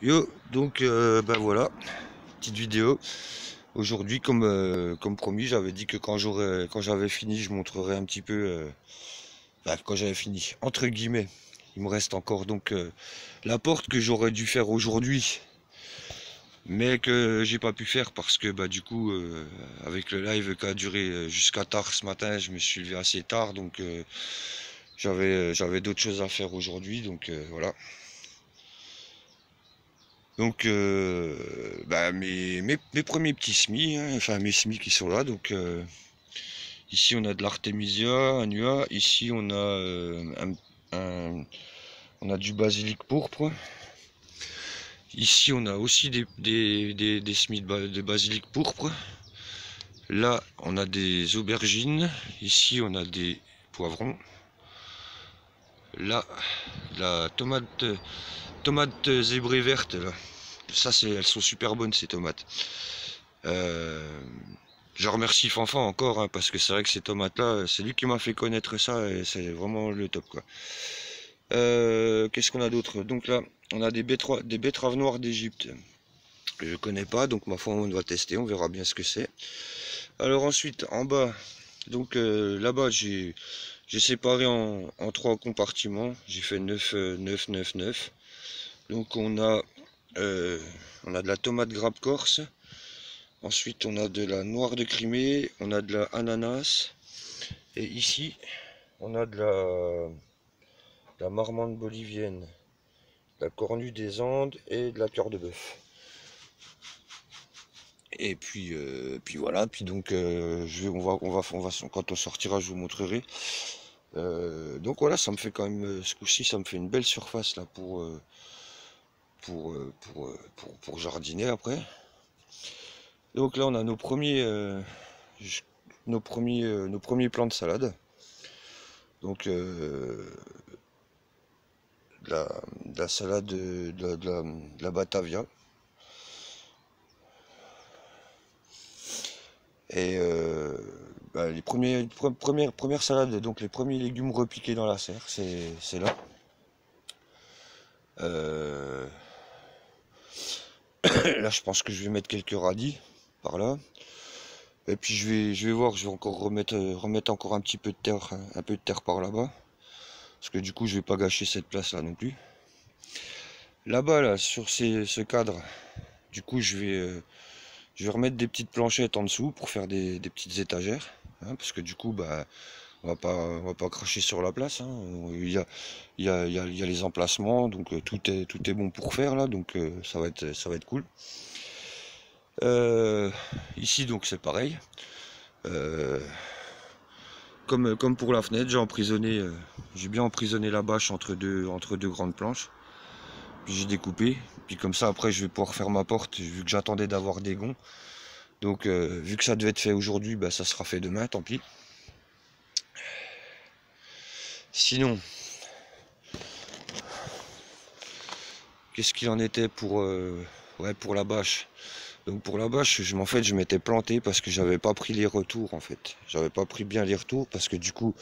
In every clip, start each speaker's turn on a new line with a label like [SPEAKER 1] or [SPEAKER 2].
[SPEAKER 1] Yo, donc ben voilà, petite vidéo. Aujourd'hui, comme promis, j'avais dit que quand j'avais fini, je montrerai un petit peu, quand j'avais fini, entre guillemets. Il me reste encore donc la porte que j'aurais dû faire aujourd'hui, mais que j'ai pas pu faire parce que bah du coup, avec le live qui a duré jusqu'à tard ce matin, je me suis levé assez tard, donc j'avais d'autres choses à faire aujourd'hui, donc voilà. Donc, mes premiers petits semis, hein, enfin mes semis qui sont là. Donc, ici on a de l'artémisia annua. Ici on a du basilic pourpre. Ici on a aussi des semis de basilic pourpre. Là on a des aubergines. Ici on a des poivrons. Là, la tomate zébrée verte là. Ça, elles sont super bonnes ces tomates. Euh, je remercie Fanfan encore, hein, parce que c'est vrai que ces tomates-là, c'est lui qui m'a fait connaître ça et c'est vraiment le top, quoi. Qu'est-ce qu'on a d'autre? Donc là, on a des betteraves noires d'Égypte. Je connais pas, donc ma foi on va tester, on verra bien ce que c'est. Alors ensuite, en bas, donc là-bas j'ai séparé en trois compartiments. J'ai fait 9 9 9 9. Donc euh, on a de la tomate grappe corse. Ensuite, on a de la noire de Crimée, on a de la ananas. Et ici, on a de la marmande bolivienne, de la cornue des Andes et de la cœur de bœuf. Et puis voilà, puis donc quand on sortira, je vous montrerai. Donc voilà, ça me fait quand même, ce coup-ci, ça me fait une belle surface là pour jardiner après. Donc là, on a nos premiers plants de salade. Donc de la salade, de la Batavia. Et premières salades, donc les premiers légumes repiqués dans la serre, c'est là. Euh, Là, je pense que je vais mettre quelques radis par là. Et puis je vais voir, je vais encore remettre encore un petit peu de terre, hein, un peu de terre par là-bas. Parce que du coup, je vais pas gâcher cette place-là non plus. Là-bas, là, sur ce cadre, du coup, je vais remettre des petites planchettes en dessous pour faire des petites étagères, hein, parce que du coup, bah, on va pas cracher sur la place, hein. Il y a les emplacements, donc tout est bon pour faire là, donc ça va être cool. Euh, Ici, donc, c'est pareil. Euh, comme pour la fenêtre, j'ai bien emprisonné la bâche entre deux grandes planches. Puis j'ai découpé. Puis comme ça, après, je vais pouvoir faire ma porte, vu que j'attendais d'avoir des gonds. Donc, vu que ça devait être fait aujourd'hui, bah, ça sera fait demain, tant pis. Sinon, qu'est-ce qu'il en était pour la bâche? Donc pour la bâche, en fait, je m'étais planté parce que j'avais pas pris les retours en fait. J'avais pas pris bien les retours parce que du coup,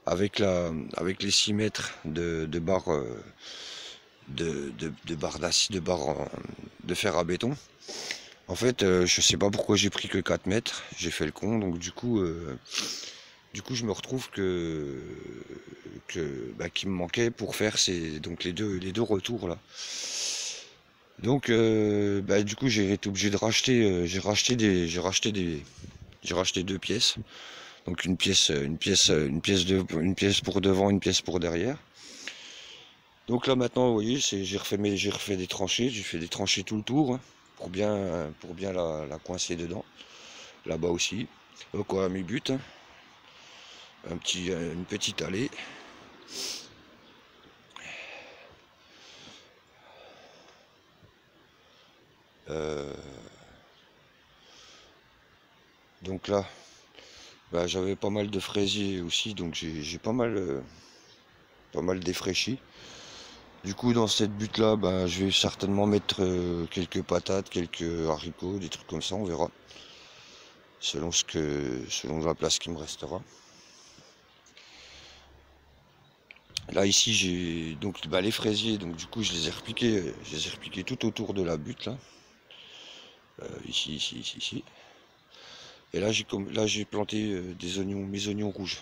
[SPEAKER 1] avec les 6 mètres de barres de barres d'acier, de fer à béton. En fait, je sais pas pourquoi j'ai pris que 4 mètres. J'ai fait le con, donc du coup, je me retrouve qu'il me manquait pour faire donc les deux retours là. Donc, du coup, j'ai été obligé de racheter, j'ai racheté deux pièces. Donc une pièce pour devant, une pièce pour derrière. Donc là maintenant, vous voyez, j'ai refait des tranchées, j'ai fait des tranchées tout le tour, hein, pour bien la coincer dedans. Là-bas aussi. Donc voilà mes buts, hein. Une petite allée. Euh, donc là, bah, j'avais pas mal de fraisiers aussi, donc j'ai pas mal défraîchi. Du coup, dans cette butte là, bah, je vais certainement mettre quelques patates, quelques haricots, des trucs comme ça, on verra. Selon la place qui me restera. Là ici j'ai donc bah, les fraisiers, donc du coup je les ai repiqués tout autour de la butte là. Ici. Et là j'ai planté des oignons, mes oignons rouges.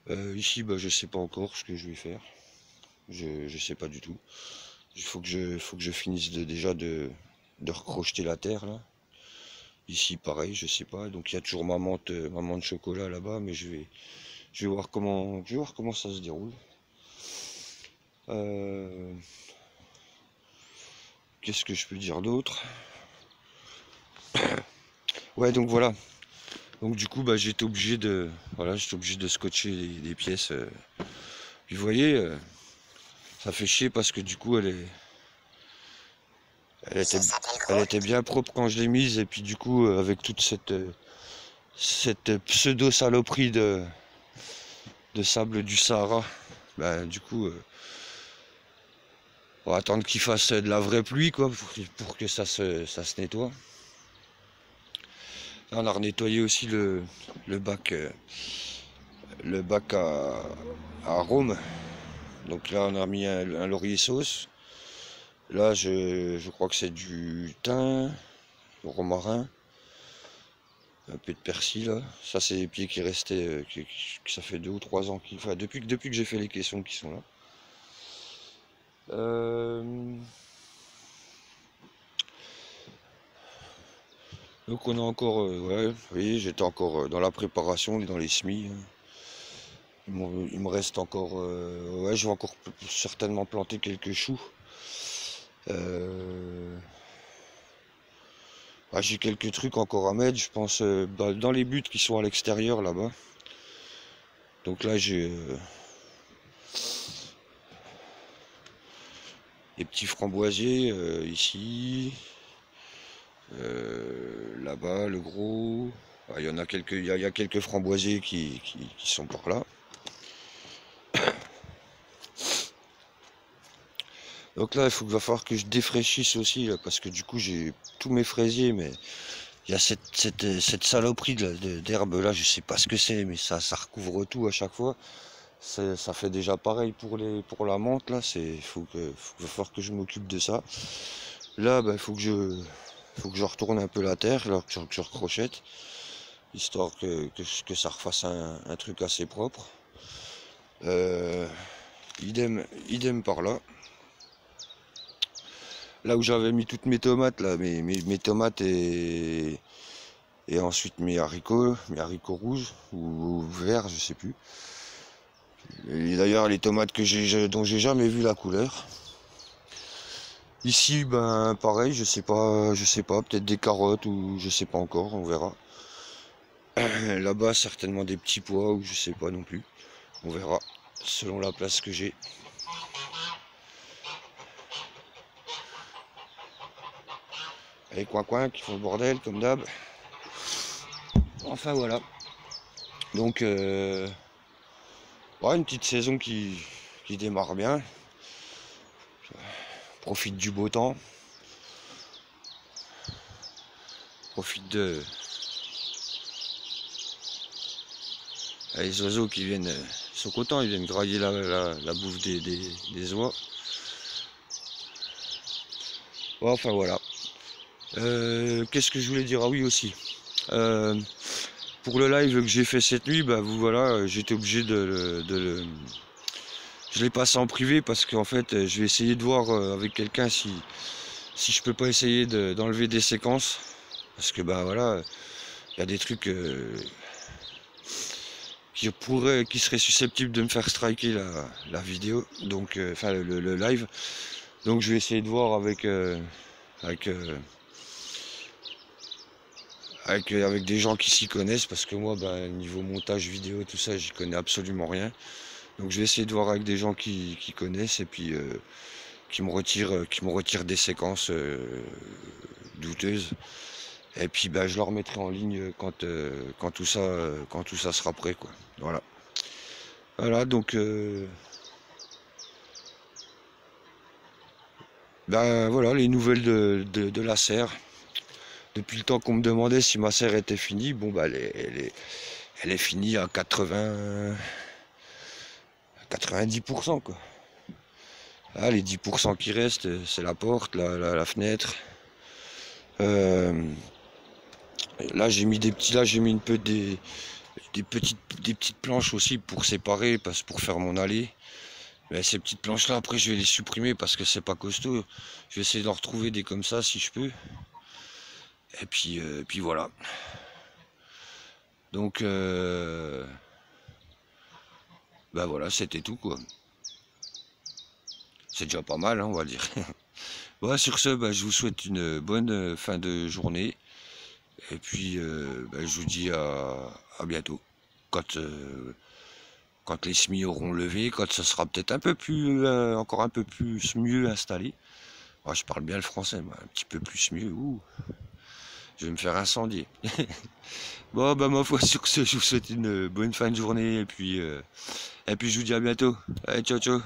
[SPEAKER 1] Ici bah je sais pas encore ce que je vais faire. Je sais pas du tout. Il faut que je finisse de recrocheter la terre là. Ici pareil, je sais pas. Donc il y a toujours ma menthe chocolat là-bas, mais je vais voir comment ça se déroule. Euh, Qu'est-ce que je peux dire d'autre? Ouais, donc voilà. Donc du coup, bah, j'étais obligé de scotcher des pièces. Puis vous voyez, ça fait chier parce que du coup, elle était, elle était bien propre quand je l'ai mise et puis du coup, avec toute cette pseudo saloperie de sable du Sahara, bah, du coup, on va attendre qu'il fasse de la vraie pluie quoi, pour que ça se nettoie. Là, on a renettoyé aussi le bac à Rome. Donc là, on a mis un laurier sauce. Là, je crois que c'est du thym, du romarin, un peu de persil. Là. Ça, c'est des pieds qui restaient, ça fait 2 ou 3 ans, enfin, depuis que j'ai fait les caissons qui sont là. Donc on a encore, ouais, oui, j'étais encore dans la préparation, dans les semis. Hein. Il me reste encore, ouais, je vais encore certainement planter quelques choux. Ah, j'ai quelques trucs encore à mettre, je pense, dans les buts qui sont à l'extérieur là-bas. Donc là, j'ai des petits framboisiers ici, là-bas, le gros. Ah, il y en a quelques, il y a quelques framboisiers qui sont par là. Donc là, va falloir que je défraîchisse aussi, là, parce que du coup, j'ai tous mes fraisiers, mais il y a cette saloperie d'herbe là, je sais pas ce que c'est, mais ça recouvre tout à chaque fois. Ça fait déjà pareil pour la menthe là, va falloir que je m'occupe de ça. Là, il faut que je retourne un peu la terre, là, que je recrochette, histoire que ça refasse un truc assez propre. Euh, idem par là. Là où j'avais mis toutes mes tomates, là, mes tomates et ensuite mes haricots rouges ou verts, je sais plus. Et d'ailleurs les tomates dont j'ai jamais vu la couleur. Ici ben pareil, je sais pas, peut-être des carottes ou je sais pas encore, on verra. Là-bas certainement des petits pois ou je sais pas non plus. On verra selon la place que j'ai. Les coins qui font le bordel comme d'hab. Enfin voilà. Donc ouais, une petite saison qui démarre bien. Profite du beau temps. Profite de les oiseaux qui viennent, ils sont contents, ils viennent grailler la bouffe des oies. Ouais, enfin voilà. Qu'est-ce que je voulais dire? Ah oui aussi. Pour le live que j'ai fait cette nuit, bah vous voilà, j'étais obligé je l'ai passé en privé parce qu'en fait je vais essayer de voir avec quelqu'un si je peux pas essayer d'enlever des séquences. Parce que bah voilà, il y a des trucs qui seraient susceptibles de me faire striker la vidéo, donc enfin le live. Donc je vais essayer de voir avec, avec des gens qui s'y connaissent parce que moi bah, niveau montage vidéo tout ça j'y connais absolument rien. Donc je vais essayer de voir avec des gens qui connaissent et puis qui me retirent des séquences douteuses. Et puis bah, je leur mettrai en ligne quand tout ça sera prêt quoi. Voilà. Voilà donc ben voilà les nouvelles de la serre. Depuis le temps qu'on me demandait si ma serre était finie, bon bah elle est finie à 90% quoi. Là, les 10% qui restent, c'est la porte, la fenêtre. Là j'ai mis une peu des petites planches aussi pour séparer, pour faire mon allée. Mais ces petites planches là, après je vais les supprimer parce que c'est pas costaud. Je vais essayer d'en retrouver des comme ça si je peux. Et puis voilà. Donc bah voilà, c'était tout quoi. C'est déjà pas mal, hein, on va dire. Bon, sur ce, bah, je vous souhaite une bonne fin de journée. Et puis bah, je vous dis à bientôt. Quand les semis auront levé, quand ça sera peut-être un peu plus, encore un peu plus mieux installé. Moi, je parle bien le français, mais un petit peu plus mieux. Ouh, je vais me faire incendier. Bon, bah ma foi, sur ce, je vous souhaite une bonne fin de journée et puis je vous dis à bientôt. Allez, ciao, ciao.